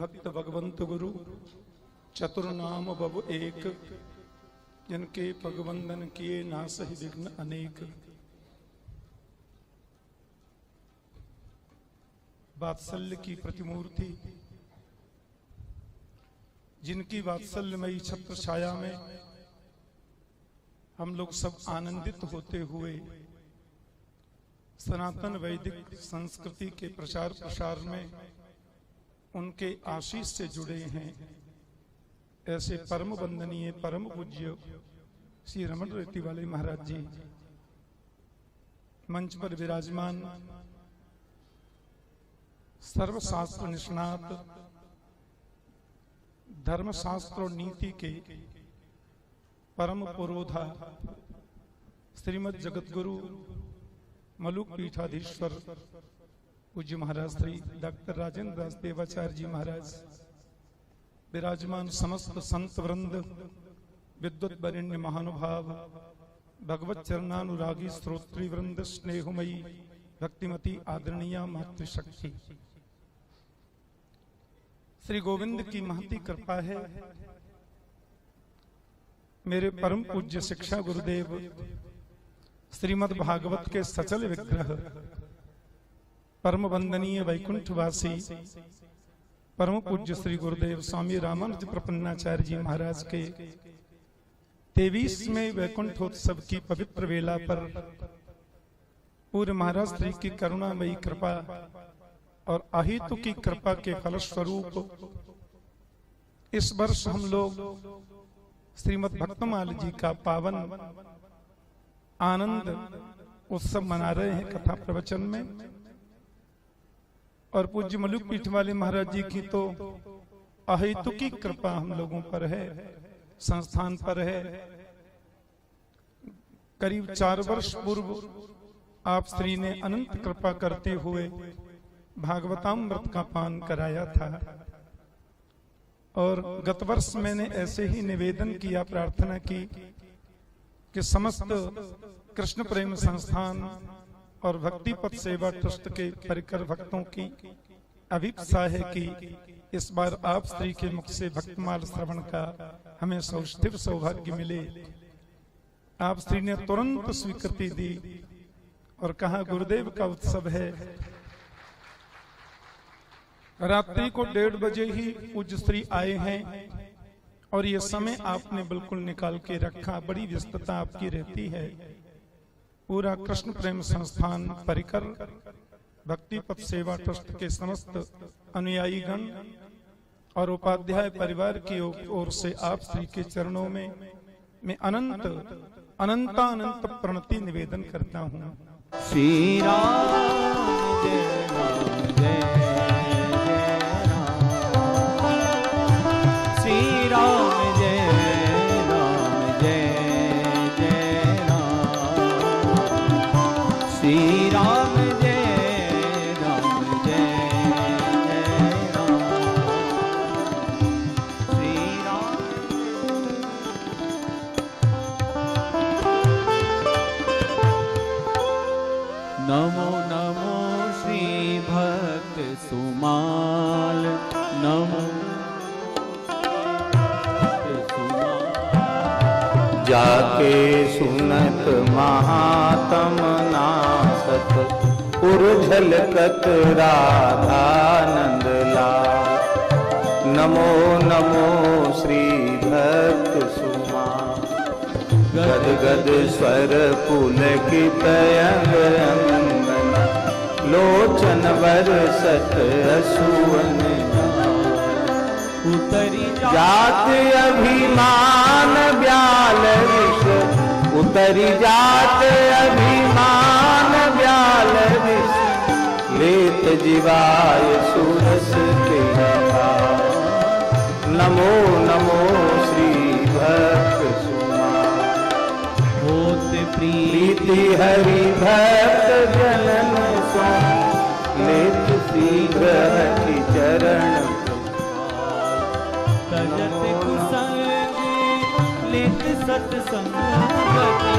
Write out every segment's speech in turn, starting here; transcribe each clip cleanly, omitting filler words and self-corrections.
भक्त भगवंत गुरु चतुर नाम बब एक, जिनके पगवंदन किए नासहि विघ्न अनेक। वात्सल्य की प्रतिमूर्ति, जिनकी वात्सल्यमयी छत्र छाया में हम लोग सब आनंदित होते हुए सनातन वैदिक संस्कृति के प्रचार प्रसार में उनके आशीष से जुड़े हैं। ऐसे परम वंदनीय परम पूज्य श्री रमण रेती वाले महाराज जी मंच पर विराजमान, सर्वशास्त्र निष्णात, धर्मशास्त्र और नीति के परम पुरोधा श्रीमद जगतगुरु मलुक पीठाधीश्वर पूज्य महाराज श्री डॉक्टर राजेंद्र दास देवाचार्य जी महाराज, विराजमान समस्त संत वृंद, विद्वत वरेण्य महानुभाव, भगवत चरणानुरागी श्रोत्री वृंद, स्नेहमयी भक्तिमती आदरणीय मातृशक्ति, श्री गोविंद की महती कृपा है। मेरे परम पूज्य शिक्षा गुरुदेव श्रीमद् भागवत के सचल विग्रह, परम वंदनीय वैकुंठवासी परम पूज्य श्री गुरुदेव स्वामी रामानुज प्रपन्नाचार्य जी महाराज के 23वें वैकुंठोत्सव की पवित्र वेला पर पूर्व महाराज श्री की करुणामयी कृपा और अहितु की कृपा के फलस्वरूप इस वर्ष हम लोग श्रीमद् भक्तमाल जी का पावन आनंद उत्सव मना रहे हैं कथा प्रवचन में। और पूज्य मलुक पीठ वाले महाराज जी की तो अहेतु की कृपा हम लोगों पर है, संस्थान पर है। करीब 4 वर्ष पूर्व आप श्री ने अनंत कृपा करते हुए भागवतामृत का पान कराया था। और गत वर्ष मैंने ऐसे ही निवेदन किया, प्रार्थना की कि समस्त कृष्ण प्रेम संस्थान और भक्ति पथ सेवा ट्रस्ट के परिकर भक्तों की अभिप्सा है कि इस बार आप श्री के मुख से भक्तमाल श्रवण का हमें सौष्ठव सौभाग्य मिले। आप श्री ने तुरंत स्वीकृति दी और कहा गुरुदेव का उत्सव है। रात्रि को 1:30 बजे ही पूज्य श्री आए हैं और ये समय आपने बिल्कुल निकाल के रखा। बड़ी व्यस्तता आपकी रहती है। पूरा कृष्ण प्रेम संस्थान परिकर भक्ति पथ सेवा ट्रस्ट के समस्त अनुयायी गण और उपाध्याय परिवार की ओर से आप श्री के चरणों में मैं अनंत अनंत प्रणति निवेदन करता हूँ। श्री राम जय राम जय श्री राम जय राम जय जय राम श्री राम जय राम जय जय राम श्री राम। नमो नमो श्री भक्त सुमाल, नमो जाके सुनत महात्म नासत पुर झलकत राधानंद लाल। नमो नमो श्री भक्त सुमा, गद गद स्वर पुलकित अंग अंगन, लोचन बरसत असुवन उतरी जात अभिमान ब्याल विष, उतरी जात अभिमान ब्याल विष, लेत जीवाय सुरस के भाव। नमो नमो श्री भक्त सुमा, होत प्रीति हरि भक्त जनन सो, लेत शीघ्र हरि चरण तजत कुसंगी लेत सत्संगति,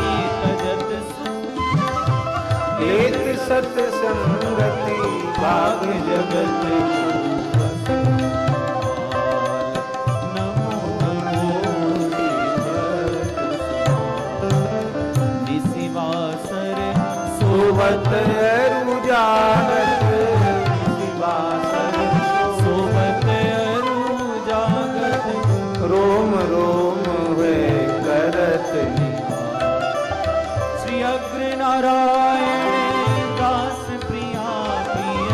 लेत सत्संगति भाग जगत सोबत अरु जागत शिवासन सोबत अरु जागत रोम रोम हुए करत श्री अग्र नारायण दास प्रिया प्रिय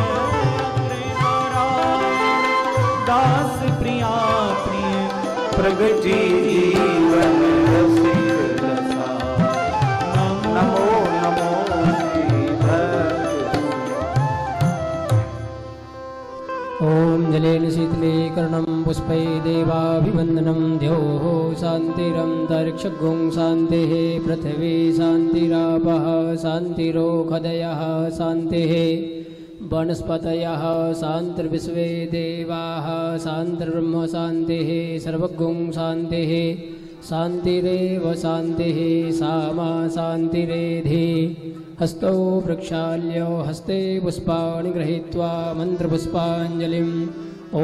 अग्र नारायण दास प्रिया प्रिय प्रगति जीवन रसिक रसा नमो नमो श्री ओम जलेन शीतले कर्णं पुष्पै देवाभिवन्दनं द्यौः शान्तिरन्तरिक्षगुं शान्तिः पृथिवी शान्तिरापः शान्तिरोषधयः शान्तिः वनस्पतयः शान्तिर्विश्वे देवाः शान्तिर्ब्रह्म शान्तिः सर्वगुं शान्तिः शान्तिरेव शान्तिः सामा शान्तिरेधि हस्तौ प्रक्षाल्य हस्ते पुष्पाणि गृहीत्वा मन्त्रपुष्पाञ्जलिम् ॐ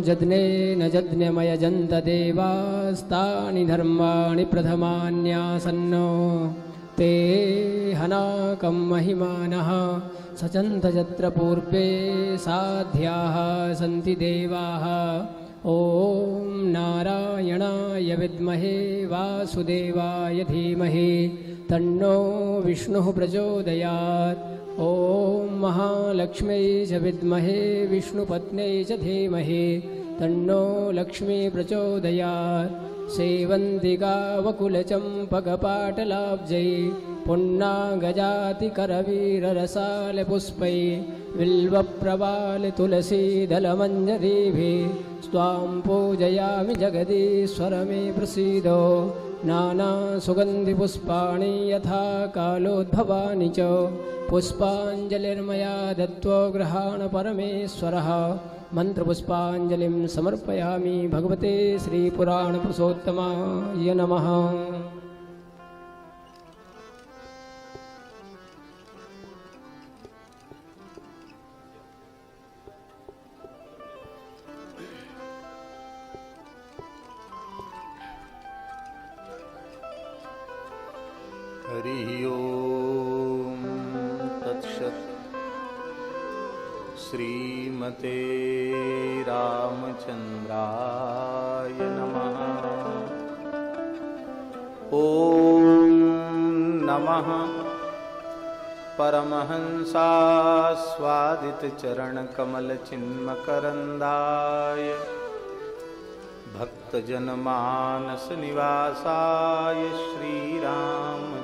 जज्ञेन जज्ञमयजन्त देवास्तानि धर्माणि प्रथमान्यासन्नो ते हनाकं महिमानः सचन्त यत्र पूर्वे साध्याः सन्ति देवाः ॐ नारायणाय विद्महे वासुदेवाय धीमहि तन्नो विष्णुः प्रचोदयात् ॐ महालक्ष्म्यै च विद्महे विष्णुपत्न्यै च धीमहि तन्नो लक्ष्मी प्रचोदयात् सेवन्तिकावकुलचम्पकपाटलाब्जै पुन्नागजातिकरवीररसालपुष्पै बिल्वप्रवालतुलसीदलमञ्जरीभिः स्वां पूजयामि जगदीश्वर मे प्रसीद नानासुगन्धिपुष्पाणि यथा कालोद्भवानि च पुष्पाञ्जलिर्मया दत्त्वा गृहाण परमेश्वरः मंत्रपुष्पाञ्जलिं समर्पयामि भगवते श्रीपुराणपुरुषोत्तमाय नमः। हरि ओम तत्सत्। श्रीमते रामचंद्राय नमः। ओम नमः परमहंसास्वादित चरण कमल चिन्मकरंदाय भक्तजनमानस निवासाय श्रीरामचंद्राय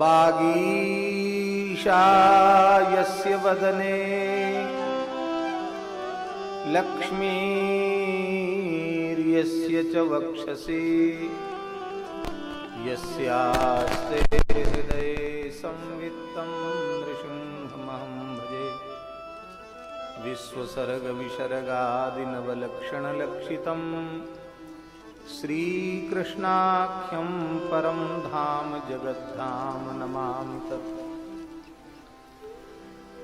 बागीशायस्य वदने लक्ष्मीर्यस्य च वक्षसि यस्यास्ते हृदये संवित्तं नृसिंहमहं भजे। विश्वसर्गविसर्गादिनवलक्षणलक्षितं श्रीकृष्णाख्यं परं धाम जगद्धाम नमामि तत्।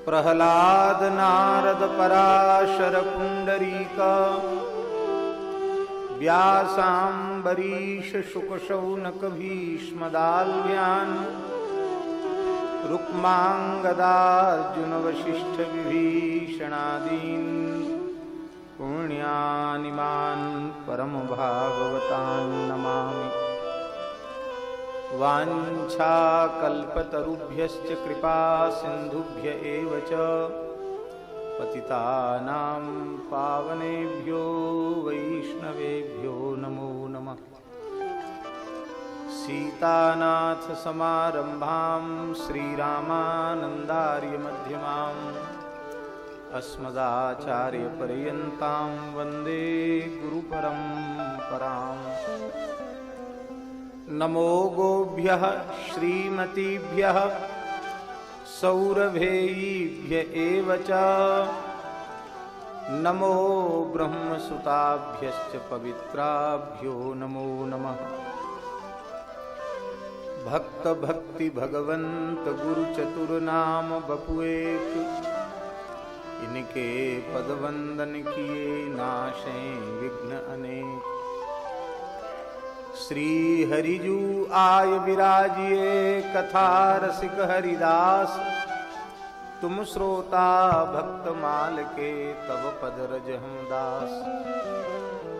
प्रह्लाद नारद पराशर पुंडरीक व्यासाम्बरीश शुकशौनक भीष्मदाल्भ्यान् रुक्माङ्गदार्जुन वसिष्ठ विभीषणादीन् पुण्यानिमान् परम भागवतान् नमामि। वाञ्छाकल्पतरुभ्यश्च कृपा सिन्धुभ्य एव च पतितानां पावनेभ्यो वैष्णवेभ्यो नमो नमः। सीतानाथ समारंभां श्रीरामानन्दार्य मध्यमाम् अस्मदाचार्यपर्यन्तां वन्दे गुरुपरम्पराम्। नमो गोभ्यः श्रीमतीभ्यः सौरभेयीभ्य एव च नमो ब्रह्मसुताभ्यश्च पवित्राभ्यो नमो नमः। भक्त भक्ति भगवंत गुरु चतुर्नाम बपुएक इनके पद वंदन किए नाशे विघ्न अनेक। श्री हरिजू आय विराजिए कथा रसिक हरिदास। तुम श्रोता भक्त माल के तब पद रज हम दास।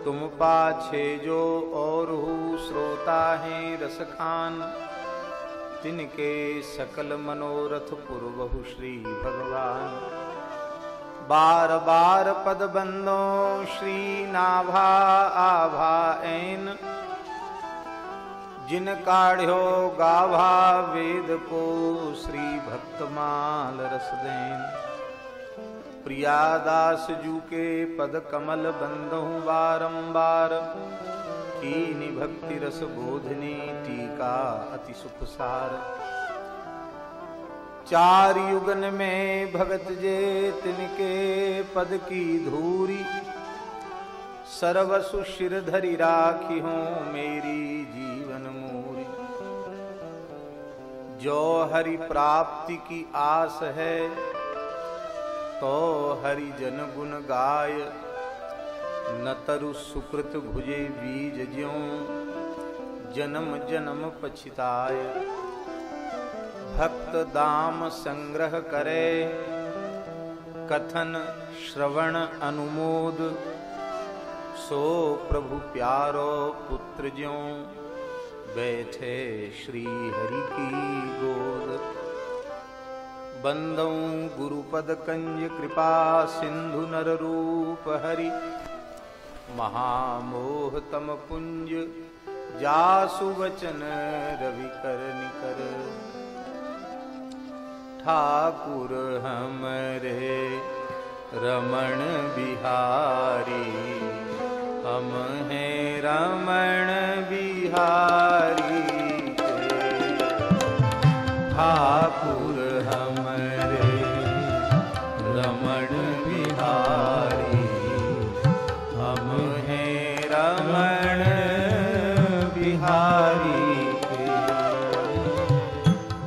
तुम पाछे जो और हु श्रोता हैं रस खान। तिनके सकल मनोरथ पूर्वहु श्री भगवान। बार बार पद बंदों श्री नाभा आभा ऐन। जिन काढ़्यो गाभा वेद को श्री भक्तमाल रस देन। प्रियादास जू के पद कमल बंदहु बारंबार। कीनी भक्ति रस बोधनी टीका अति सुख सार। चार युगन में भगत जे तिनके पद की धूरी। सर्वसु शिर धरि राखी हूँ मेरी जीवन मूरी। जो हरि प्राप्ति की आस है तो हरि जन गुण गाय। न तरु सुकृत भुजे बीज ज्यों जन्म जन्म पछिताय। भक्त दाम संग्रह करे कथन श्रवण अनुमोद। सो प्रभु प्यारो पुत्र ज्यों बैठे श्री हरि की गोद। बंदौ गुरुपद कंज कृपा सिंधु नर रूप हरि। महामोह तम पुंज जासु वचन रवि कर निकर। ठाकुर हमरे रमण बिहारी। हम हैं रमण बिहारी के। ठाकुर हमरे रमण बिहारी। हम हैं रमण बिहारी के।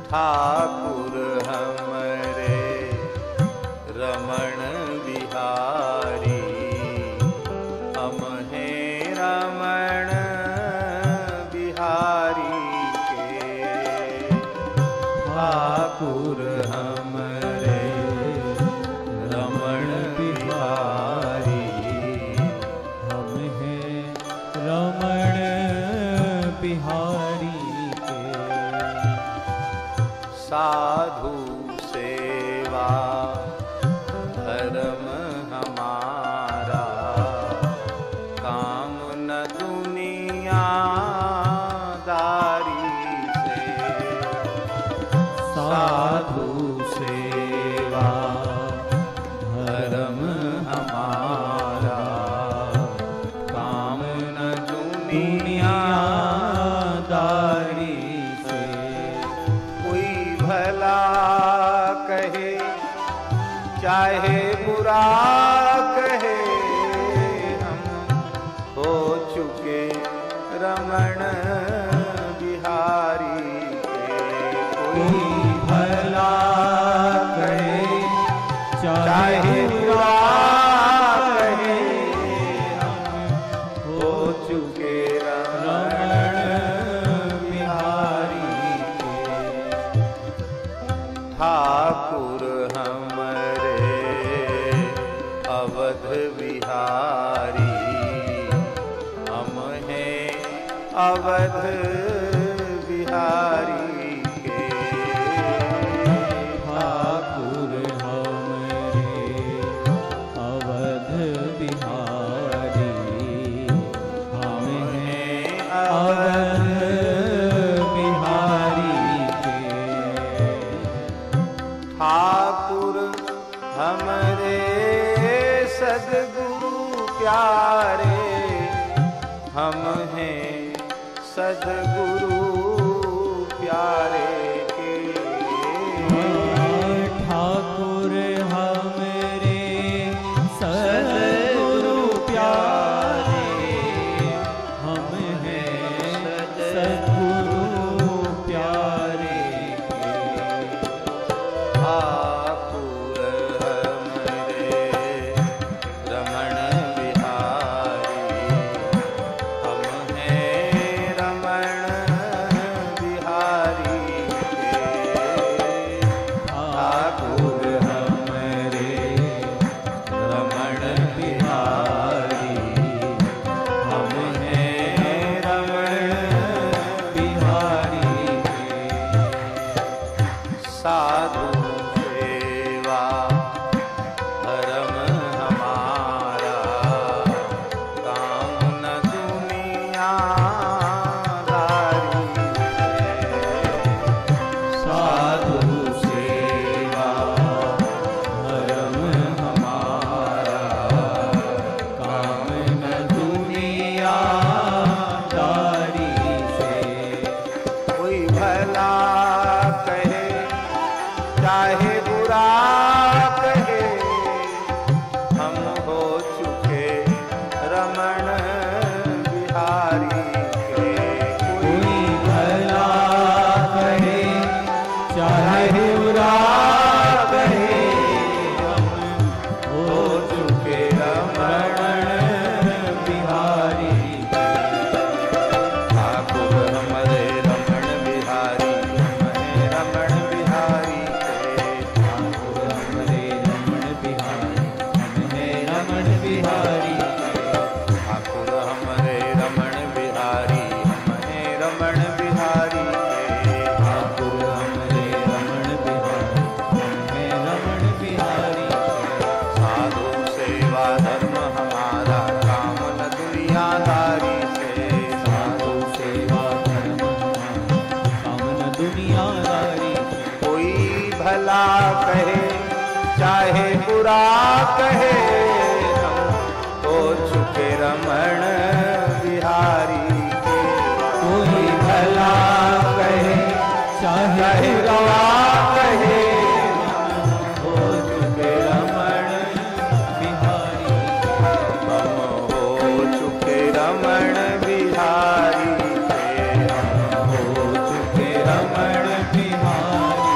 ठाकुर हमरे रमण बिहारी। हम हैं रमण बिहारी के। ठाकुर हमरे रमण बिहारी। हम हैं रमण बिहारी के। साधु सेवा धर्म हमारा। काम न दुनिया दारी से। साधु सेवा धर्म हमारा। काम न दुनिया दारी से। कोई भला कहे चाहे बुरा कहे। हम हो चुके रमण बिहारी के। कोई भला कहे चाहे बुरा कहे। हम हो चुके रमण बिहारी के। ठाकुर हमरे अवध बिहारी। हम हैं अवध बिहारी के। ठाकुर हमरे अवध बिहारी। हम हैं अवध बिहारी के। ठाकुर हमरे सद्गुरु प्यारे। हम हैं सद्गुरु प्यारे के। ठाकुर हमरे सद्गुरु प्यारे। हम हैं सद्गुरु प्यारे के। ठाकुर हमरे रमण बिहारी। हम हैं रमण बिहारी ठाकुर हमरे रमण बिहारी हमने रमण बिहारी ठाकुर हमरे रमण बिहारी हमें रमण बिहारी साधु सेवा धर्म हमारा काम न दुनियादारी से साधु सेवा धर्म कामन दुनियादारी कोई भला कहे चाहे बुरा कहे हम तो चुके रमण बिहारी के कोई भला कहे चाहे बुरा कहे हो चुके रमण बिहारी हम हो चुके रमण बिहारी के हो चुके रमण बिहारी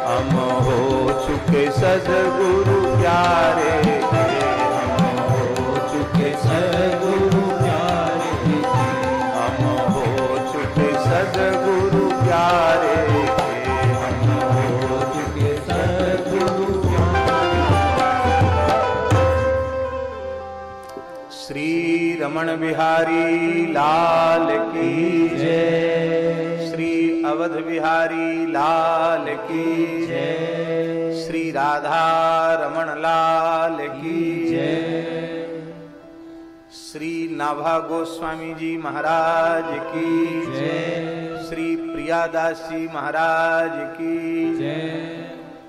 हम हो चुके सद्गुरु प्यारे के हो चुके सद्गुरु प्यारे हम हो चुके सद्गुरु प्यारे के हो चुके सद्गुरु प्यारे श्री रमण बिहारी लाल की जय श्री अवध बिहारी लाल की जय श्री राधा रमण लाल की जय श्री नाभा गोस्वामी जी महाराज की जय श्री प्रियादास जी महाराज की जय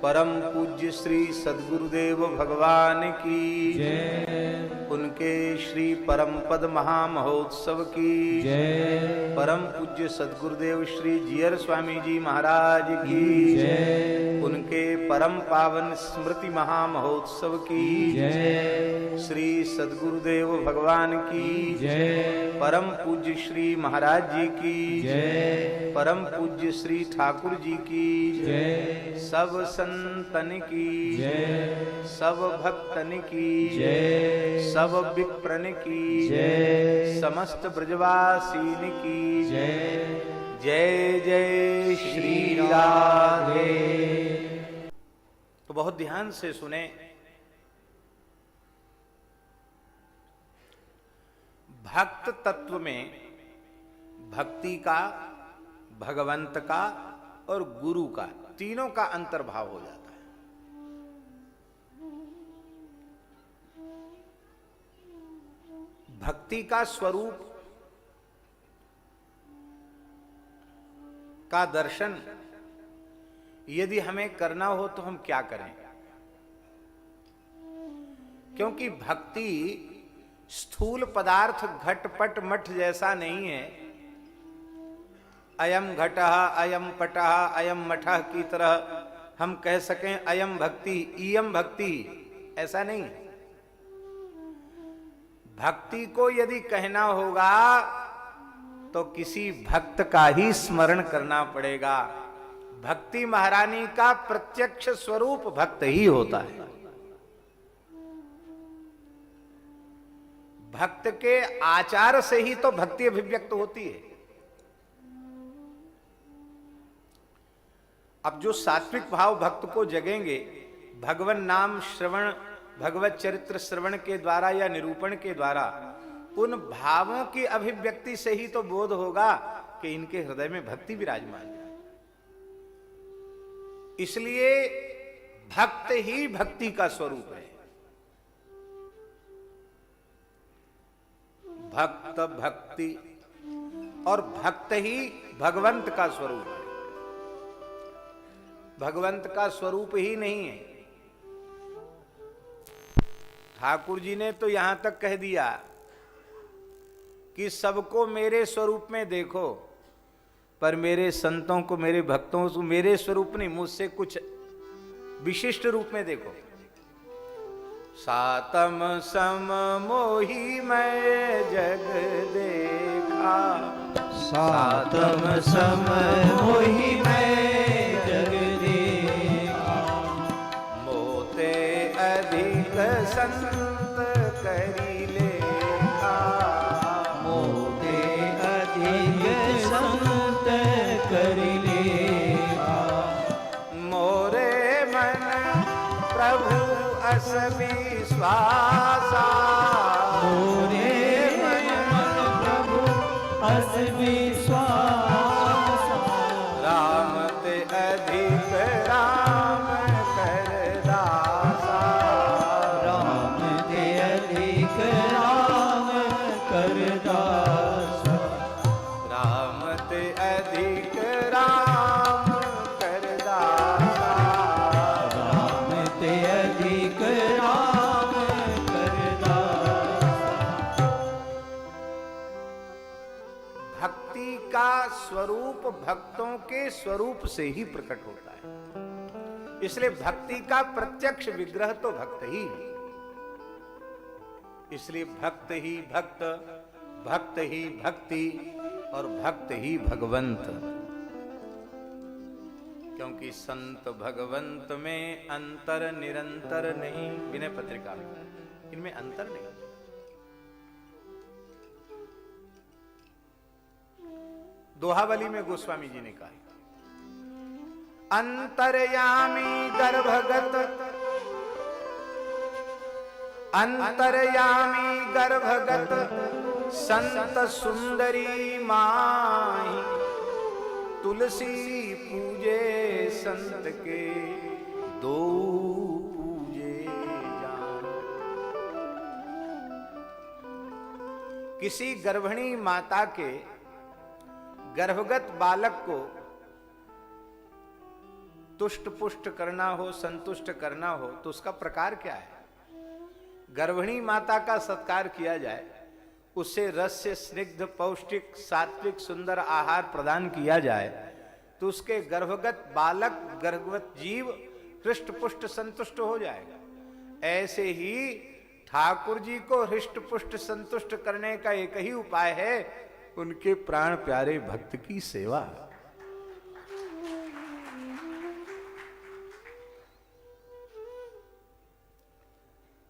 परम पूज्य श्री सद्गुरुदेव भगवान की जय उनके श्री परम पद महामहोत्सव की जय परम पूज्य सद्गुरुदेव श्री जियर स्वामी जी महाराज की जय उनके परम पावन स्मृति महामहोत्सव की जय श्री सद्गुरुदेव भगवान की जय परम पूज्य श्री महाराज जी की जय परम पूज्य श्री ठाकुर जी की जय सब संतन की जय सब भक्तन की जय सब विप्रन की जय समस्त ब्रजवासीन की जय जय जय श्री राधे। तो बहुत ध्यान से सुने। भक्त तत्व में भक्ति का, भगवंत का और गुरु का तीनों का अंतर्भाव हो जाता है। भक्ति का स्वरूप का दर्शन यदि हमें करना हो तो हम क्या करें? क्योंकि भक्ति स्थूल पदार्थ घटपट मठ जैसा नहीं है। अयम घटः अयम पटः अयम मठः की तरह हम कह सकें अयम भक्ति इयम भक्ति, ऐसा नहीं। भक्ति को यदि कहना होगा तो किसी भक्त का ही स्मरण करना पड़ेगा। भक्ति महारानी का प्रत्यक्ष स्वरूप भक्त ही होता है। भक्त के आचार से ही तो भक्ति अभिव्यक्त होती है। अब जो सात्विक भाव भक्त को जगेंगे भगवान नाम श्रवण, भगवत चरित्र श्रवण के द्वारा या निरूपण के द्वारा, उन भावों की अभिव्यक्ति से ही तो बोध होगा कि इनके हृदय में भक्ति विराजमान है। इसलिए भक्त ही भक्ति का स्वरूप है। भक्त भक्ति और भक्त ही भगवंत का स्वरूप है। भगवंत का स्वरूप ही नहीं है। ठाकुर जी ने तो यहां तक कह दिया कि सबको मेरे स्वरूप में देखो, पर मेरे संतों को, मेरे भक्तों को मेरे स्वरूप नहीं, मुझसे कुछ विशिष्ट रूप में देखो। सातम सम मोही मैं जग देखा, सातम सम मोही मैं जग देखा, मोते अधिक संत करी लेखा, मोते अधिक संत कर लेखा, मोरे मन प्रभु अस विश्वास, स्वरूप भक्तों के स्वरूप से ही प्रकट होता है। इसलिए भक्ति का प्रत्यक्ष विग्रह तो भक्त ही है। इसलिए भक्त ही भक्त, भक्त ही भक्ति और भक्त ही भगवंत। क्योंकि संत भगवंत में अंतर निरंतर नहीं। विनय पत्रिका में इनमें अंतर नहीं। दोहावली में गोस्वामी जी ने कहा, अंतर्यामी गर्भगत, अंतर्यामी गर्भगत संत सुंदरी माही, तुलसी पूजे संत के दो पूजे जान। किसी गर्भिणी माता के गर्भगत बालक को तुष्ट पुष्ट करना हो, संतुष्ट करना हो, तो उसका प्रकार क्या है? गर्भिणी माता का सत्कार किया जाए, उससे रस्य स्निग्ध पौष्टिक सात्विक सुंदर आहार प्रदान किया जाए, तो उसके गर्भगत बालक गर्भवत जीव हृष्ट पुष्ट संतुष्ट हो जाएगा। ऐसे ही ठाकुर जी को हृष्ट पुष्ट संतुष्ट करने का एक ही उपाय है, उनके प्राण प्यारे भक्त की सेवा।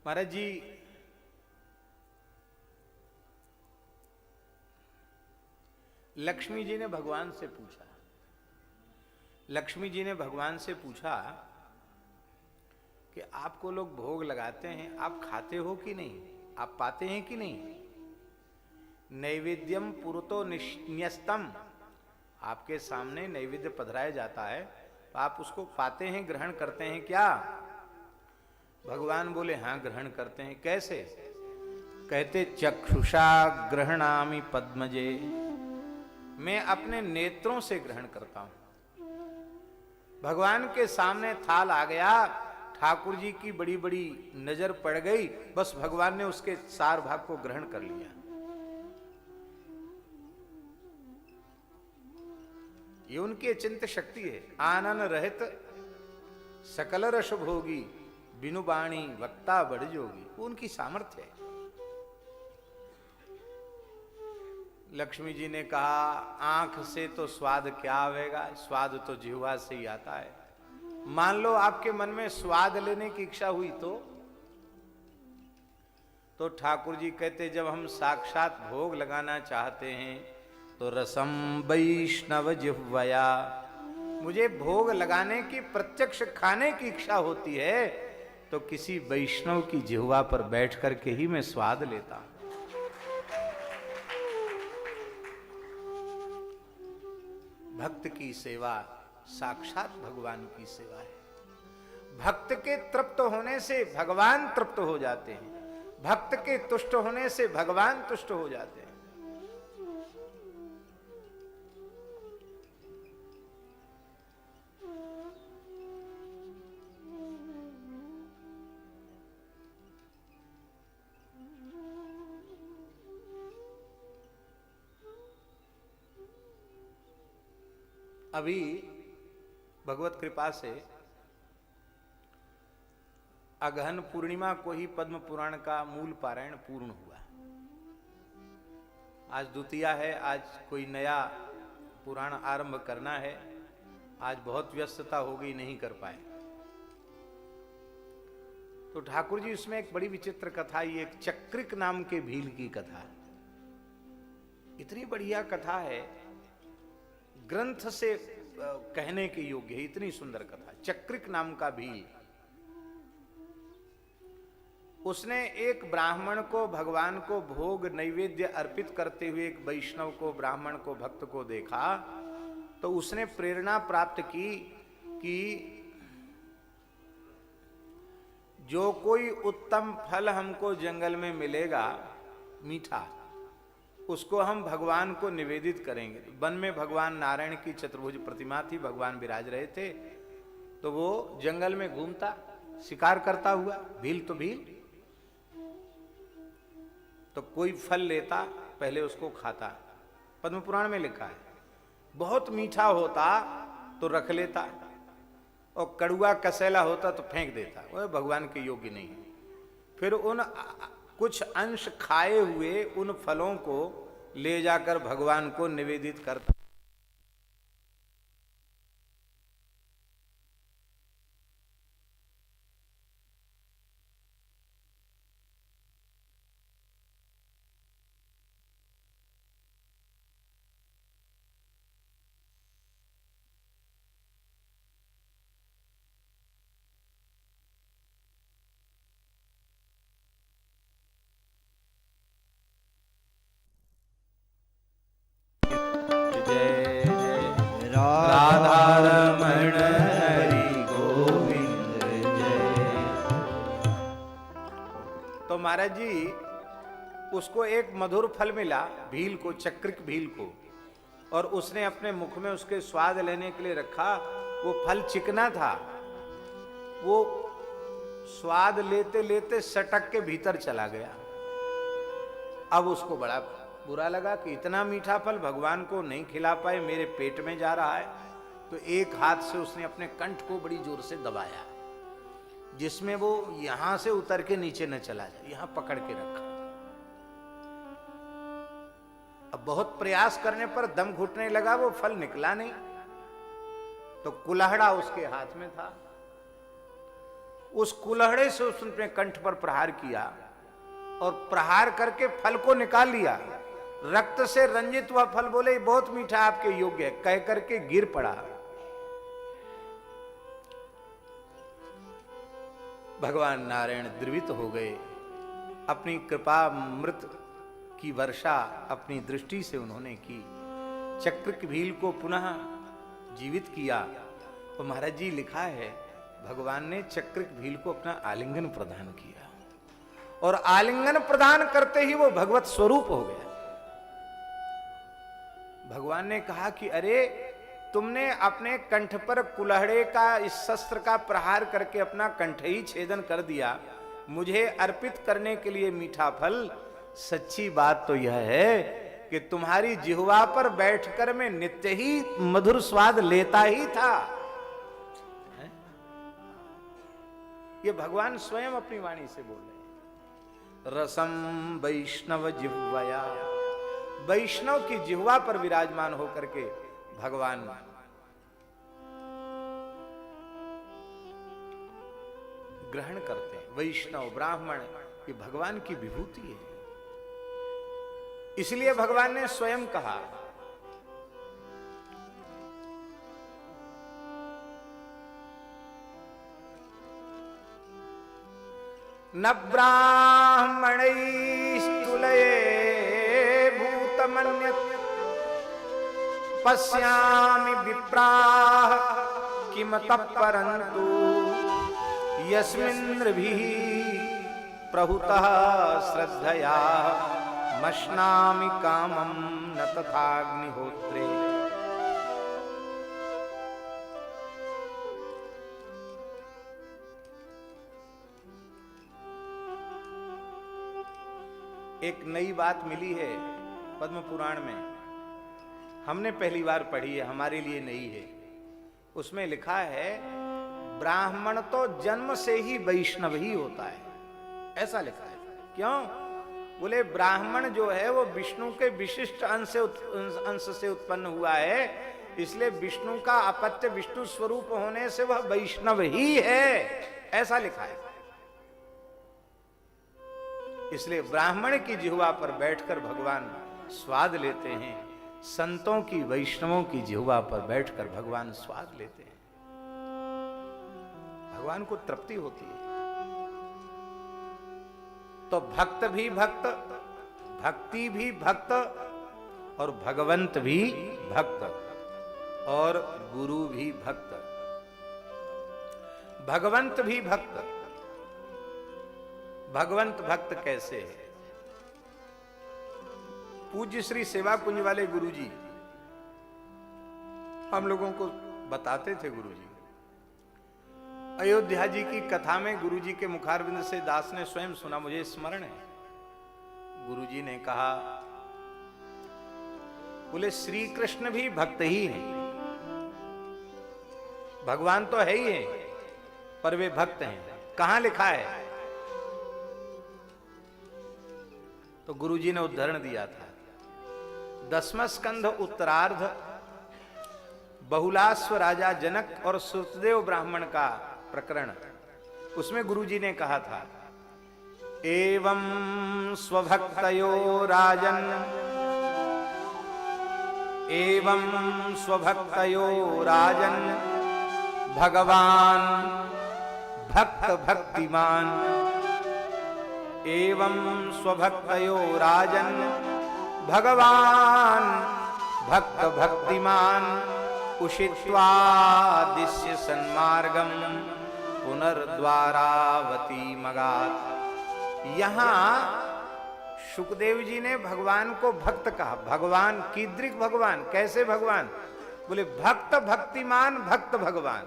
महाराज जी लक्ष्मी जी ने भगवान से पूछा, लक्ष्मी जी ने भगवान से पूछा कि आपको लोग भोग लगाते हैं, आप खाते हो कि नहीं, आप पाते हैं कि नहीं? नैवेद्यम पुरतो न्यस्तम, आपके सामने नैवेद्य पधराया जाता है, तो आप उसको पाते हैं, ग्रहण करते हैं क्या? भगवान बोले हाँ ग्रहण करते हैं। कैसे? कहते चक्षुषा ग्रहणामि पद्मजे, मैं अपने नेत्रों से ग्रहण करता हूं। भगवान के सामने थाल आ गया, ठाकुर जी की बड़ी बड़ी नजर पड़ गई, बस भगवान ने उसके सार भाग को ग्रहण कर लिया। ये उनकी अचिंत्य शक्ति है। आनन रहित सकल रस भोगी, बिनु बाणी वक्ता बढ़ जोगी, वो उनकी सामर्थ्य है। लक्ष्मी जी ने कहा आंख से तो स्वाद क्या आवेगा, स्वाद तो जिह्वा से ही आता है। मान लो आपके मन में स्वाद लेने की इच्छा हुई तो ठाकुर जी कहते जब हम साक्षात भोग लगाना चाहते हैं तो रसम वैष्णव जिह्वया, मुझे भोग लगाने की प्रत्यक्ष खाने की इच्छा होती है तो किसी वैष्णव की जिह्वा पर बैठ करके ही मैं स्वाद लेता हूं। भक्त की सेवा साक्षात भगवान की सेवा है। भक्त के तृप्त होने से भगवान तृप्त हो जाते हैं, भक्त के तुष्ट होने से भगवान तुष्ट हो जाते हैं। अभी भगवत कृपा से अगहन पूर्णिमा को ही पद्म पुराण का मूल पारायण पूर्ण हुआ। आज द्वितीया है, आज कोई नया पुराण आरंभ करना है, आज बहुत व्यस्तता हो गई, नहीं कर पाए। तो ठाकुर जी उसमें एक बड़ी विचित्र कथा, ये एक चक्रिक नाम के भील की कथा, इतनी बढ़िया कथा है, ग्रंथ से कहने के योग्य है, इतनी सुंदर कथा। चक्रिक नाम का भील, उसने एक ब्राह्मण को भगवान को भोग नैवेद्य अर्पित करते हुए एक वैष्णव को, ब्राह्मण को, भक्त को देखा तो उसने प्रेरणा प्राप्त की कि जो कोई उत्तम फल हमको जंगल में मिलेगा मीठा, उसको हम भगवान को निवेदित करेंगे। वन में भगवान नारायण की चतुर्भुज प्रतिमा थी, भगवान विराज रहे थे, तो वो जंगल में घूमता, शिकार करता हुआ, भील तो भील, तो कोई फल लेता, पहले उसको खाता। पद्म पुराण में लिखा है बहुत मीठा होता तो रख लेता, और कड़ुआ कसैला होता तो फेंक देता, वह भगवान के योग्य नहीं है। फिर उन कुछ अंश खाए हुए उन फलों को ले जाकर भगवान को निवेदित करता। जय जय राधारमण हरि गोविंद जय। तो महाराज जी उसको एक मधुर फल मिला, भील को, चक्रिक भील को, और उसने अपने मुख में उसके स्वाद लेने के लिए रखा। वो फल चिकना था, वो स्वाद लेते लेते सटक के भीतर चला गया। अब उसको बड़ा बुरा लगा कि इतना मीठा फल भगवान को नहीं खिला पाए, मेरे पेट में जा रहा है। तो एक हाथ से उसने अपने कंठ को बड़ी जोर से दबाया, जिसमें वो यहां से उतर के नीचे न चला जाए, यहां पकड़ के रखा। अब बहुत प्रयास करने पर दम घुटने लगा, वो फल निकला नहीं। तो कुल्हड़ा उसके हाथ में था, उस कुल्हड़े से उसने कंठ पर प्रहार किया और प्रहार करके फल को निकाल लिया। रक्त से रंजित हुआ फल बोले बहुत मीठा, आपके योग्य है, कह करके गिर पड़ा। भगवान नारायण द्रवित हो गए, अपनी कृपा मृत की वर्षा अपनी दृष्टि से उन्होंने की, चक्रिक भील को पुनः जीवित किया। तो महाराज जी लिखा है भगवान ने चक्रिक भील को अपना आलिंगन प्रदान किया, और आलिंगन प्रदान करते ही वो भगवत स्वरूप हो गया। भगवान ने कहा कि अरे तुमने अपने कंठ पर कुल्हड़े का, इस शस्त्र का प्रहार करके अपना कंठ ही छेदन कर दिया, मुझे अर्पित करने के लिए मीठा फल। सच्ची बात तो यह है कि तुम्हारी जिह्वा पर बैठकर मैं नित्य ही मधुर स्वाद लेता ही था। ये भगवान स्वयं अपनी वाणी से बोल रहे। रसम वैष्णव जिह्वया, वैष्णव की जिह्वा पर विराजमान होकर के भगवान ग्रहण करते हैं। वैष्णव ब्राह्मण ये भगवान की विभूति है, इसलिए भगवान ने स्वयं कहा न ब्राह्मणैस्तुलये भूतमन्यत् पश्यामि विप्राः किमतः परन्तु यस्मिन्द्रभिः प्रहुतः श्रद्धया मश्नामि कामं न तथाग्निहोत्रे। एक नई बात मिली है पद्म पुराण में, हमने पहली बार पढ़ी है, हमारे लिए नई है। उसमें लिखा है ब्राह्मण तो जन्म से ही वैष्णव ही होता है, ऐसा लिखा है। क्यों? बोले ब्राह्मण जो है वो विष्णु के विशिष्ट अंश से उत्पन्न हुआ है, इसलिए विष्णु का अपत्य विष्णु स्वरूप होने से वह वैष्णव ही है, ऐसा लिखा है। इसलिए ब्राह्मण की जिह्वा पर बैठकर भगवान स्वाद लेते हैं, संतों की, वैष्णवों की जिह्वा पर बैठकर भगवान स्वाद लेते हैं, भगवान को तृप्ति होती है। तो भक्त भी भक्त, भक्ति भी भक्त, और भगवंत भी भक्त, और गुरु भी भक्त। भगवंत भी भक्त। भगवंत भक्त कैसे है? पूज्य श्री सेवा कुंज वाले गुरुजी हम लोगों को बताते थे। गुरुजी अयोध्या जी की कथा में गुरुजी के मुखारविंद से दास ने स्वयं सुना, मुझे स्मरण है। गुरुजी ने कहा बोले श्री कृष्ण भी भक्त ही हैं, भगवान तो है ही है, पर वे भक्त हैं। कहां लिखा है? तो गुरुजी ने उदाहरण दिया था, 10वां स्कंध उत्तरार्ध, बहुलाश्व राजा जनक और सुतदेव ब्राह्मण का प्रकरण। उसमें गुरुजी ने कहा था, एवं स्वभक्तयो राजन, एवं स्वभक्तयो राजन भगवान भक्त भक्तिमान, एवं स्वभक्तयो राजन भगवान भक्त भक्तिमान, उषित्वा दिश्य सन्मार्गम पुनर्द्वारावती मगात। यहां शुकदेव जी ने भगवान को भक्त कहा। भगवान कीदृक भगवान, कैसे भगवान? बोले भक्त भक्तिमान भक्त भगवान।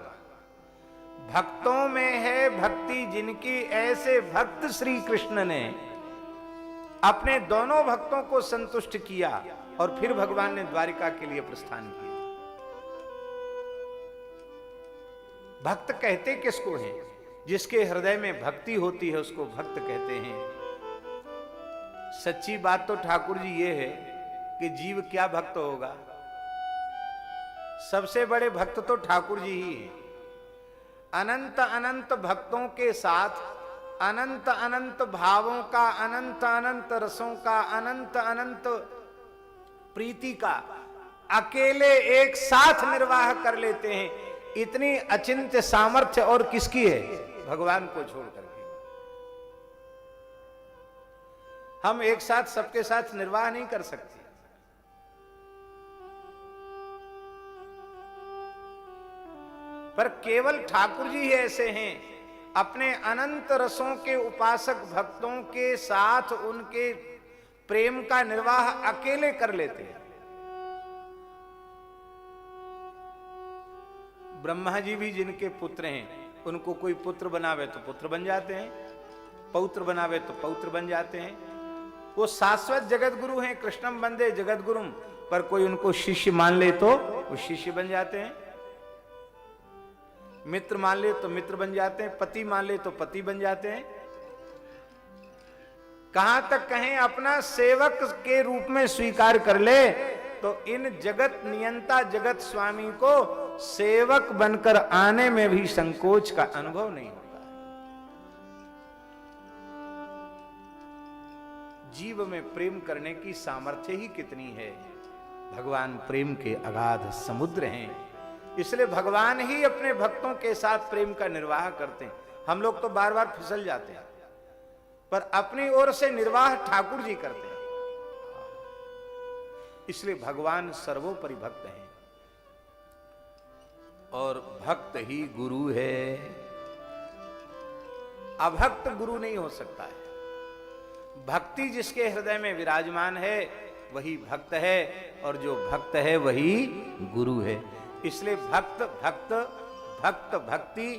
भक्तों में है भक्ति जिनकी, ऐसे भक्त श्री कृष्ण ने अपने दोनों भक्तों को संतुष्ट किया और फिर भगवान ने द्वारिका के लिए प्रस्थान किया। भक्त कहते किसको हैं? जिसके हृदय में भक्ति होती है उसको भक्त कहते हैं। सच्ची बात तो ठाकुर जी ये है कि जीव क्या भक्त होगा? सबसे बड़े भक्त तो ठाकुर जी ही हैं। अनंत अनंत भक्तों के साथ अनंत अनंत भावों का, अनंत अनंत रसों का, अनंत अनंत प्रीति का अकेले एक साथ निर्वाह कर लेते हैं। इतनी अचिंत्य सामर्थ्य और किसकी है? भगवान को छोड़ करके। हम एक साथ सबके साथ निर्वाह नहीं कर सकते। पर केवल ठाकुर जी ही ऐसे हैं, अपने अनंत रसों के उपासक भक्तों के साथ उनके प्रेम का निर्वाह अकेले कर लेते हैं। ब्रह्मा जी भी जिनके पुत्र हैं, उनको कोई पुत्र बनावे तो पुत्र बन जाते हैं, पौत्र बनावे तो पौत्र बन जाते हैं। वो शाश्वत जगत गुरु हैं, कृष्णम वंदे जगत गुरुम। पर कोई उनको शिष्य मान ले तो वो शिष्य बन जाते हैं, मित्र मान ले तो मित्र बन जाते हैं, पति मान ले तो पति बन जाते हैं। कहां तक कहें अपना सेवक के रूप में स्वीकार कर ले तो इन जगत नियंता जगत स्वामी को सेवक बनकर आने में भी संकोच का अनुभव नहीं होता। जीव में प्रेम करने की सामर्थ्य ही कितनी है। भगवान प्रेम के अगाध समुद्र हैं, इसलिए भगवान ही अपने भक्तों के साथ प्रेम का निर्वाह करते हैं। हम लोग तो बार बार फिसल जाते हैं, पर अपनी ओर से निर्वाह ठाकुर जी करते हैं। इसलिए भगवान सर्वोपरि भक्त हैं और भक्त ही गुरु है। अभक्त गुरु नहीं हो सकता है। भक्ति जिसके हृदय में विराजमान है वही भक्त है, और जो भक्त है वही गुरु है। इसलिए भक्त भक्त, भक्त भक्ति,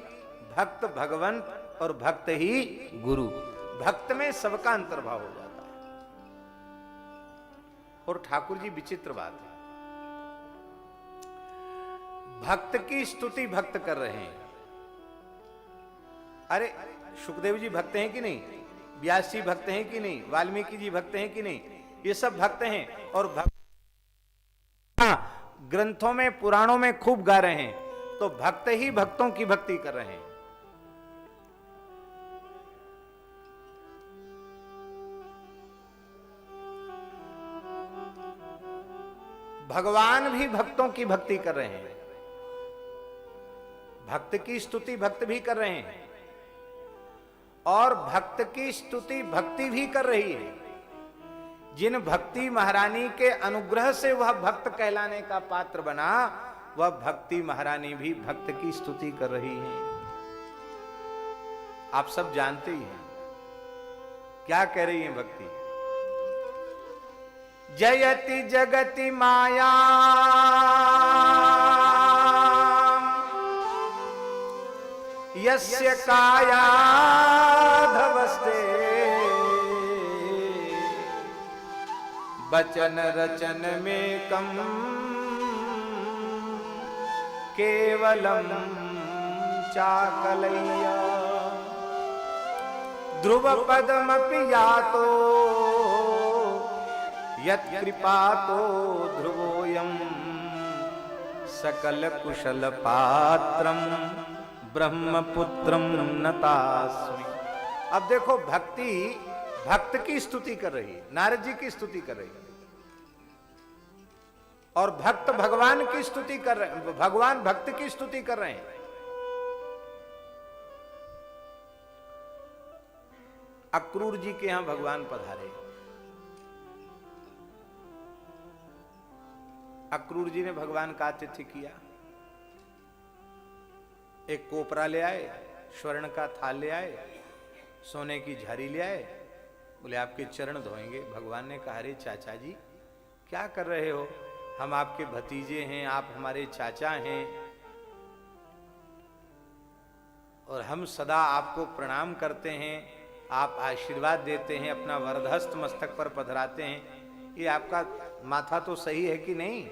भक्त भगवंत और भक्त ही गुरु। भक्त में सबका अंतर्भाव हो जाता है। और ठाकुर जी विचित्र बात है, भक्त की स्तुति भक्त कर रहे हैं। अरे सुखदेव जी भक्त हैं कि नहीं? व्यास जी भक्त हैं कि नहीं? वाल्मीकि जी भक्त हैं कि नहीं? ये सब भक्त हैं। और भक्त ग्रंथों में पुराणों में खूब गा रहे हैं, तो भक्त ही भक्तों की भक्ति कर रहे हैं। भगवान भी भक्तों की भक्ति कर रहे हैं, भक्त की स्तुति भक्त भी कर रहे हैं, और भक्त की स्तुति भक्ति भी कर रही है। जिन भक्ति महारानी के अनुग्रह से वह भक्त कहलाने का पात्र बना, वह भक्ति महारानी भी भक्त की स्तुति कर रही है। आप सब जानते ही हैं क्या कह रही है भक्ति। जयति जगति माया यस्य काया धवस्ते बचन रचन में कम केवलम चाकलैया ध्रुव पदमपि यातो यत् कृपातो ध्रुवोयम सकल कुशल पात्रम ब्रह्मपुत्रम नतास्मि। अब देखो भक्ति भक्त की स्तुति कर रही है, नारद जी की स्तुति कर रही है, और भक्त भगवान की स्तुति कर रहे हैं, भगवान भक्त की स्तुति कर रहे हैं। अक्रूर जी के यहां भगवान पधारे। अक्रूर जी ने भगवान का आतिथ्य किया। एक कोपरा ले आए, स्वर्ण का थाल ले आए, सोने की झारी ले आए, बोले आपके चरण धोएंगे। भगवान ने कहा, अरे चाचा जी क्या कर रहे हो, हम आपके भतीजे हैं, आप हमारे चाचा हैं, और हम सदा आपको प्रणाम करते हैं, आप आशीर्वाद देते हैं, अपना वरदहस्त मस्तक पर पधराते हैं, ये आपका माथा तो सही है कि नहीं?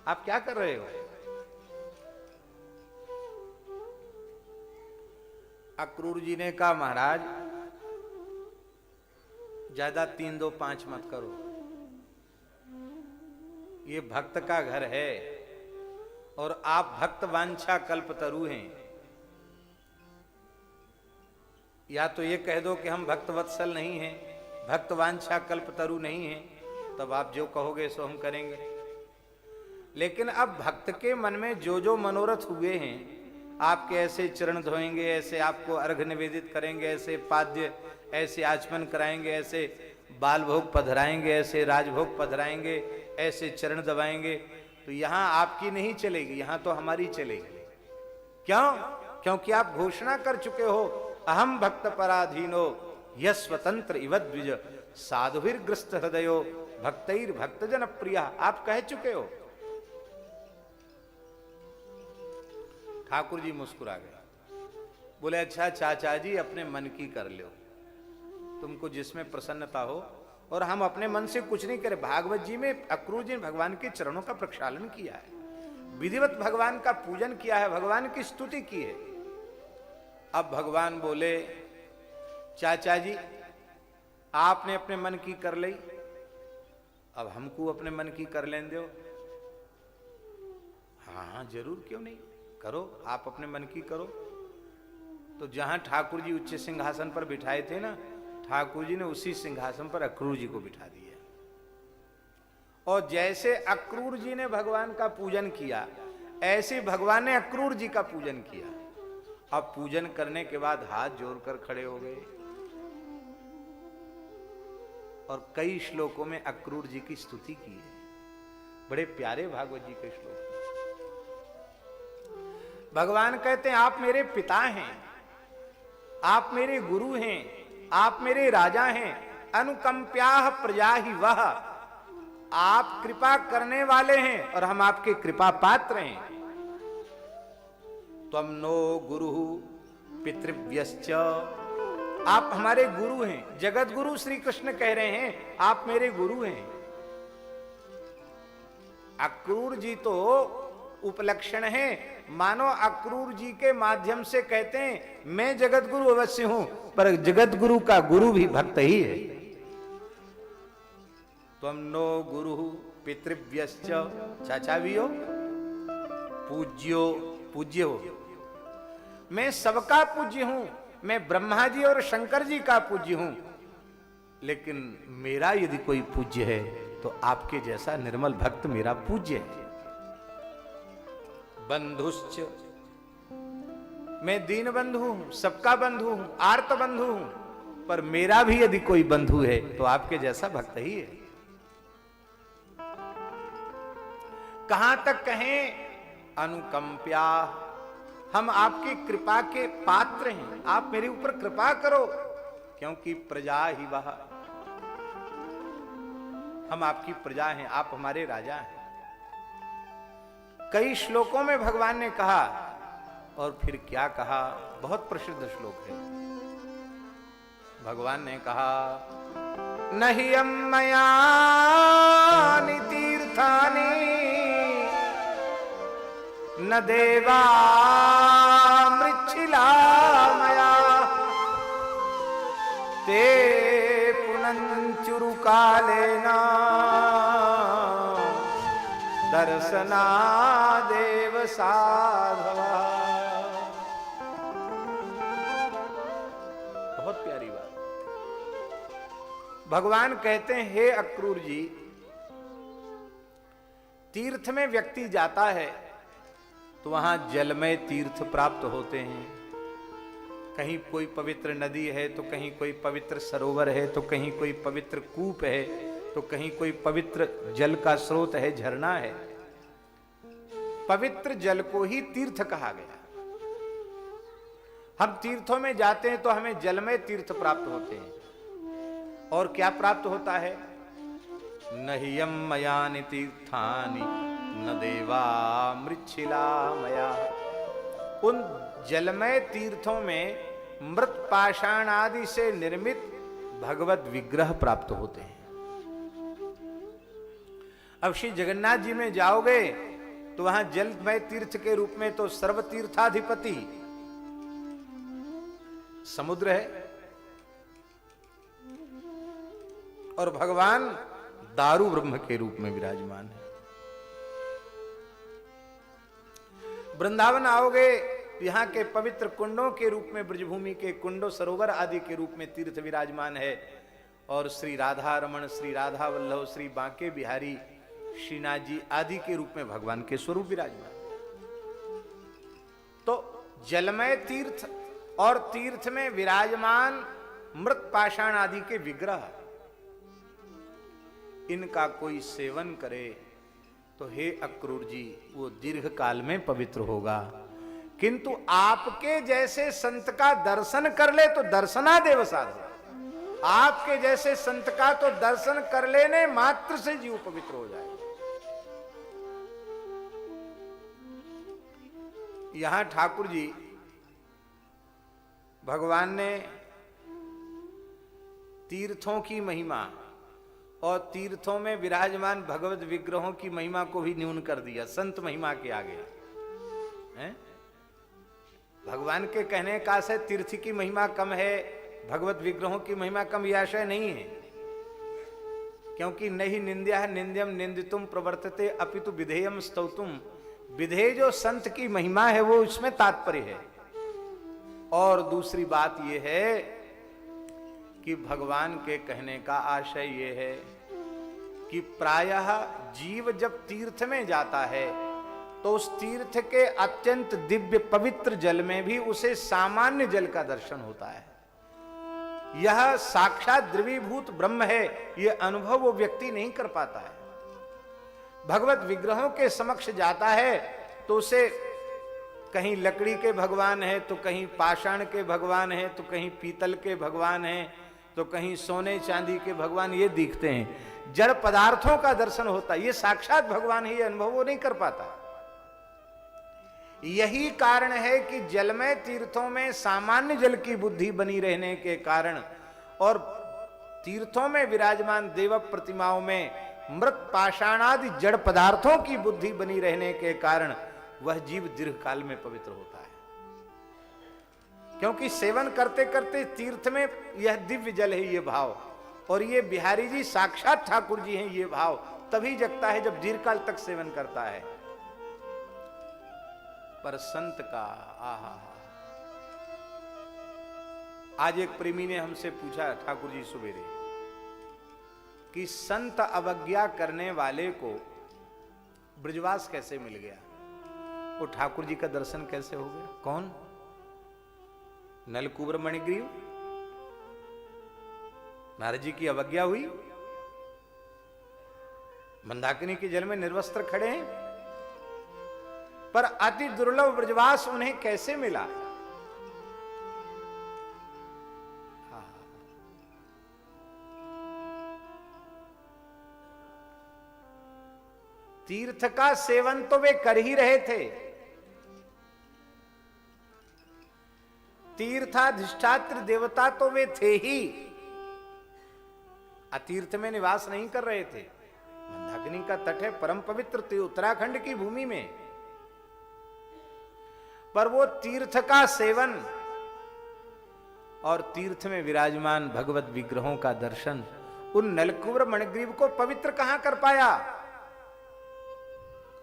आप क्या कर रहे हो? अक्रूर जी ने कहा, महाराज ज्यादा 3 2 5 मत करो, ये भक्त का घर है और आप भक्त वांछा कल्पतरु हैं। या तो ये कह दो कि हम भक्त वत्सल नहीं हैं, भक्त वांछा कल्पतरु नहीं हैं, तब आप जो कहोगे सो हम करेंगे। लेकिन अब भक्त के मन में जो जो मनोरथ हुए हैं, आपके ऐसे चरण धोएंगे, ऐसे आपको अर्घ्य निवेदित करेंगे, ऐसे पाद्य, ऐसे आचमन कराएंगे, ऐसे बाल भोग पधराएंगे, ऐसे राजभोग पधराएंगे, ऐसे चरण दबाएंगे, तो यहां आपकी नहीं चलेगी, यहां तो हमारी चलेगी। क्यों? क्योंकि आप घोषणा कर चुके हो, अहम भक्त पराधीनो यह स्वतंत्र इव द्विज साधुभिर्ग्रस्त हृदयो भक्तैर भक्त जन प्रिया। आप कह चुके हो। ठाकुर जी मुस्कुरा गए, बोले अच्छा चाचा जी अपने मन की कर लो, तुमको जिसमें प्रसन्नता हो, और हम अपने मन से कुछ नहीं करें। भागवत जी में अक्रूर जी ने भगवान के चरणों का प्रक्षालन किया है, विधिवत भगवान का पूजन किया है, भगवान की स्तुति की है। अब भगवान बोले, चाचा जी आपने अपने मन की कर ली, अब हमको अपने मन की कर लें दो। हाँ जरूर, क्यों नहीं, करो, आप अपने मन की करो। तो जहां ठाकुर जी उच्च सिंहासन पर बिठाए थे ना, ठाकुर जी ने उसी सिंहासन पर अक्रूर जी को बिठा दिया। और जैसे अक्रूर जी ने भगवान का पूजन किया, ऐसे भगवान ने अक्रूर जी का पूजन किया। अब पूजन करने के बाद हाथ जोड़कर खड़े हो गए, और कई श्लोकों में अक्रूर जी की स्तुति की है। बड़े प्यारे भागवत जी के श्लोक। भगवान कहते हैं, आप मेरे पिता हैं, आप मेरे गुरु हैं, आप मेरे राजा हैं, अनुकंप्याः प्रजा ही वह, आप कृपा करने वाले हैं और हम आपके कृपा पात्र हैं। त्वं नो गुरु पितृव्यश्च, आप हमारे गुरु हैं। जगत गुरु श्री कृष्ण कह रहे हैं, आप मेरे गुरु हैं। अक्रूर जी तो उपलक्षण है, मानो अक्रूर जी के माध्यम से कहते हैं मैं जगत गुरु अवश्य हूं, पर जगत गुरु का गुरु भी भक्त ही है। त्वं नो गुरु पितृव्यश्च, चाचा भी हो, पूज्यो पूज्य हो। मैं सबका पूज्य हूं, मैं ब्रह्मा जी और शंकर जी का पूज्य हूं, लेकिन मेरा यदि कोई पूज्य है तो आपके जैसा निर्मल भक्त मेरा पूज्य है। बंधुश्च, मैं दीन बंधु हूं, सबका बंधु हूं, आर्त बंधु हूं, पर मेरा भी यदि कोई बंधु है तो आपके जैसा भक्त ही है। कहां तक कहें? अनुकंप्या, हम आपकी कृपा के पात्र हैं, आप मेरे ऊपर कृपा करो, क्योंकि प्रजा ही वह, हम आपकी प्रजा हैं, आप हमारे राजा हैं। कई श्लोकों में भगवान ने कहा, और फिर क्या कहा, बहुत प्रसिद्ध श्लोक है। भगवान ने कहा, नहि अम्मयानि तीर्थानि न देवा मृच्छिला मया ते पुनञ्चुरु कालेन दर्शनादेव साधवा। बहुत प्यारी बात। भगवान कहते हैं, हे अक्रूर जी, तीर्थ में व्यक्ति जाता है तो वहां जलमय तीर्थ प्राप्त होते हैं। कहीं कोई पवित्र नदी है तो कहीं कोई पवित्र सरोवर है तो कहीं कोई पवित्र कूप है तो कहीं कोई पवित्र जल का स्रोत है, झरना है। पवित्र जल को ही तीर्थ कहा गया। हम तीर्थों में जाते हैं तो हमें जलमय तीर्थ प्राप्त होते हैं। और क्या प्राप्त होता है? नहि अम्मयानि तीर्थानि न देवा मृच्छिला मया। उन जलमय तीर्थों में मृत पाषाण आदि से निर्मित भगवत विग्रह प्राप्त होते हैं। अब श्री जगन्नाथ जी में जाओगे तो वहां जलमय तीर्थ के रूप में तो सर्वतीर्थाधिपति समुद्र है और भगवान दारू ब्रह्म के रूप में विराजमान है। वृंदावन आओगे, यहाँ के पवित्र कुंडों के रूप में ब्रजभूमि के कुंडों सरोवर आदि के रूप में तीर्थ विराजमान है। और श्री राधा रमण, श्री राधा वल्लभ, श्री बांके बिहारी, श्रीनाथ जी आदि के रूप में भगवान के स्वरूप विराजमान। तो जलमय तीर्थ और तीर्थ में विराजमान मृत पाषाण आदि के विग्रह, इनका कोई सेवन करे तो हे अक्रूर जी वो दीर्घ काल में पवित्र होगा। किंतु आपके जैसे संत का दर्शन कर ले तो दर्शनादेव साधु। आपके जैसे संत का तो दर्शन कर लेने मात्र से जीव पवित्र हो जाए। यहां ठाकुर जी भगवान ने तीर्थों की महिमा और तीर्थों में विराजमान भगवत विग्रहों की महिमा को भी न्यून कर दिया संत महिमा के आगे हैं? भगवान के कहने का से तीर्थ की महिमा कम है, भगवत विग्रहों की महिमा कम, यह आशय नहीं है। क्योंकि नहीं निंद्या निंद्यम निंदितुम प्रवर्तते अपितु विधेयम स्तौतुम। विधेय जो संत की महिमा है वो इसमें तात्पर्य है। और दूसरी बात यह है कि भगवान के कहने का आशय यह है कि प्रायः जीव जब तीर्थ में जाता है तो उस तीर्थ के अत्यंत दिव्य पवित्र जल में भी उसे सामान्य जल का दर्शन होता है। यह साक्षात द्रवीभूत ब्रह्म है, यह अनुभव वो व्यक्ति नहीं कर पाता है। भगवत विग्रहों के समक्ष जाता है तो उसे कहीं लकड़ी के भगवान है तो कहीं पाषाण के भगवान है तो कहीं पीतल के भगवान है तो कहीं सोने चांदी के भगवान ये दिखते हैं। जड़ पदार्थों का दर्शन होता है, ये साक्षात भगवान ही अनुभव वो नहीं कर पाता। यही कारण है कि जलमय तीर्थों में सामान्य जल की बुद्धि बनी रहने के कारण और तीर्थों में विराजमान देव प्रतिमाओं में मृत पाषाणादि जड़ पदार्थों की बुद्धि बनी रहने के कारण वह जीव दीर्घ काल में पवित्र होता है। क्योंकि सेवन करते करते तीर्थ में यह दिव्य जल है, ये भाव, और ये बिहारी जी साक्षात ठाकुर जी हैं, ये भाव तभी जगता है जब दीर्घ काल तक सेवन करता है। पर संत का आहा। आज एक प्रेमी ने हमसे पूछा ठाकुर जी सुबेरे कि संत अवज्ञा करने वाले को ब्रजवास कैसे मिल गया, वो ठाकुर जी का दर्शन कैसे हो गया? कौन? नलकुबर मणिग्रीव, नारद जी की अवज्ञा हुई, मंदाकिनी के जल में निर्वस्त्र खड़े हैं, पर अति दुर्लभ ब्रजवास उन्हें कैसे मिला? तीर्थ का सेवन तो वे कर ही रहे थे, तीर्थाधिष्ठात्र देवता तो वे थे ही, अतीर्थ में निवास नहीं कर रहे थे। मंदाकिनी का तट है परम पवित्र उत्तराखंड की भूमि में, पर वो तीर्थ का सेवन और तीर्थ में विराजमान भगवत विग्रहों का दर्शन उन नलकुबर मणिग्रीव को पवित्र कहां कर पाया।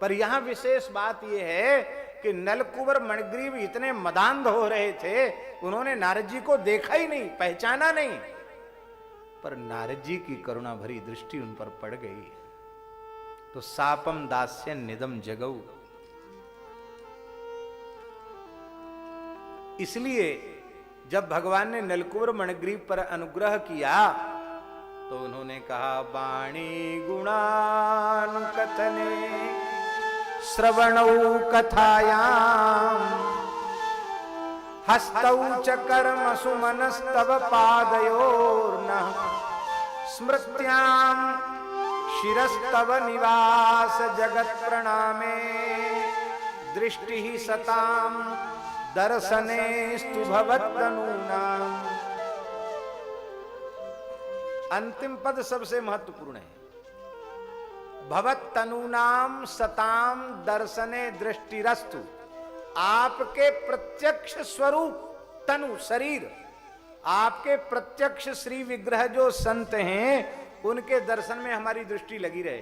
पर यहां विशेष बात यह है कि नलकुबर मणिग्रीव इतने मदांध हो रहे थे, उन्होंने नारद जी को देखा ही नहीं, पहचाना नहीं, पर नारद जी की करुणा भरी दृष्टि उन पर पड़ गई। तो सापम दास्य निदम जगऊ, इसलिए जब भगवान ने नलकुबर मणिग्रीव पर अनुग्रह किया तो उन्होंने कहा, वाणी गुणानुकथने श्रवणौ कथायाम हस्तौ च कर्मसु मनस्तव पादयोर्नः स्मृत्याम शिरस्तव निवास जगत प्रणामे दृष्टि ही सताम दर्शनेस्तु भवत्तनूनाम। अंतिम पद सबसे महत्वपूर्ण है। भवत्तनूनाम सताम दर्शने दृष्टिरस्तु, आपके प्रत्यक्ष स्वरूप तनु शरीर, आपके प्रत्यक्ष श्री विग्रह जो संत हैं उनके दर्शन में हमारी दृष्टि लगी रहे।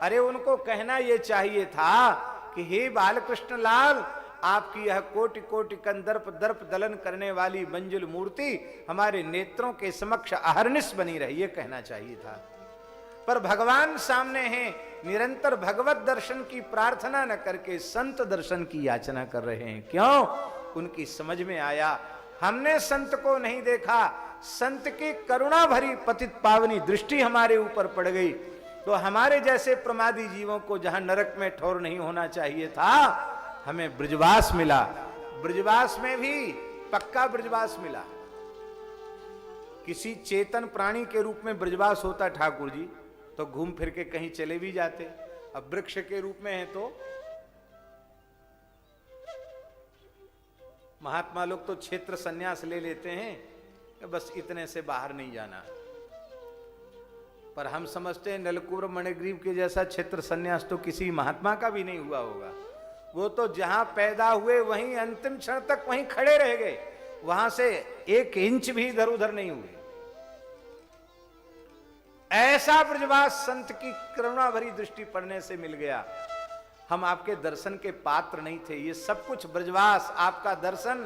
अरे उनको कहना यह चाहिए था कि हे बालकृष्ण लाल, आपकी यह कोटि कोटि कंदर्प दर्प दलन करने वाली मंजुल मूर्ति हमारे नेत्रों के समक्ष अहर्निश बनी रही, ये कहना चाहिए था। पर भगवान सामने हैं, निरंतर भगवत दर्शन की प्रार्थना न करके संत दर्शन की याचना कर रहे हैं। क्यों? उनकी समझ में आया, हमने संत को नहीं देखा, संत की करुणा भरी पतित पावनी दृष्टि हमारे ऊपर पड़ गई, तो हमारे जैसे प्रमादी जीवों को जहां नरक में ठौर नहीं होना चाहिए था, हमें ब्रजवास मिला। ब्रजवास में भी पक्का ब्रजवास मिला। किसी चेतन प्राणी के रूप में ब्रजवास होता ठाकुर जी तो घूम फिर के कहीं चले भी जाते। अब वृक्ष के रूप में है तो महात्मा लोग तो क्षेत्र संन्यास ले लेते हैं कि बस इतने से बाहर नहीं जाना, पर हम समझते हैं नलकुबर मणिग्रीव के जैसा क्षेत्र संन्यास तो किसी महात्मा का भी नहीं हुआ होगा। वो तो जहां पैदा हुए वहीं अंतिम क्षण तक वहीं खड़े रह गए, वहां से 1 इंच भी इधर उधर नहीं हुए। ऐसा ब्रजवास संत की करुणा भरी दृष्टि पड़ने से मिल गया। हम आपके दर्शन के पात्र नहीं थे, ये सब कुछ ब्रजवास, आपका दर्शन,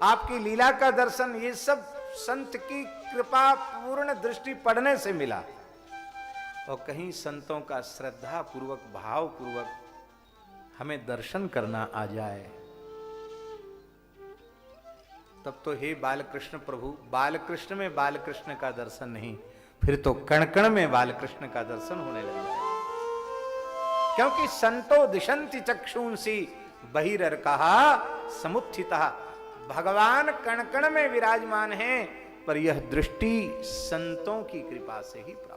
आपकी लीला का दर्शन, ये सब संत की कृपा पूर्ण दृष्टि पड़ने से मिला। और कहीं संतों का श्रद्धा पूर्वक भाव पूर्वक हमें दर्शन करना आ जाए, तब तो हे बालकृष्ण प्रभु, बालकृष्ण में बालकृष्ण का दर्शन नहीं, फिर तो कण कण में बालकृष्ण का दर्शन होने लगा। क्योंकि संतो दिशंति चक्षुंसी बहिरर्कहा समुत्थितः, भगवान कण कण में विराजमान हैं, पर यह दृष्टि संतों की कृपा से ही प्राप्त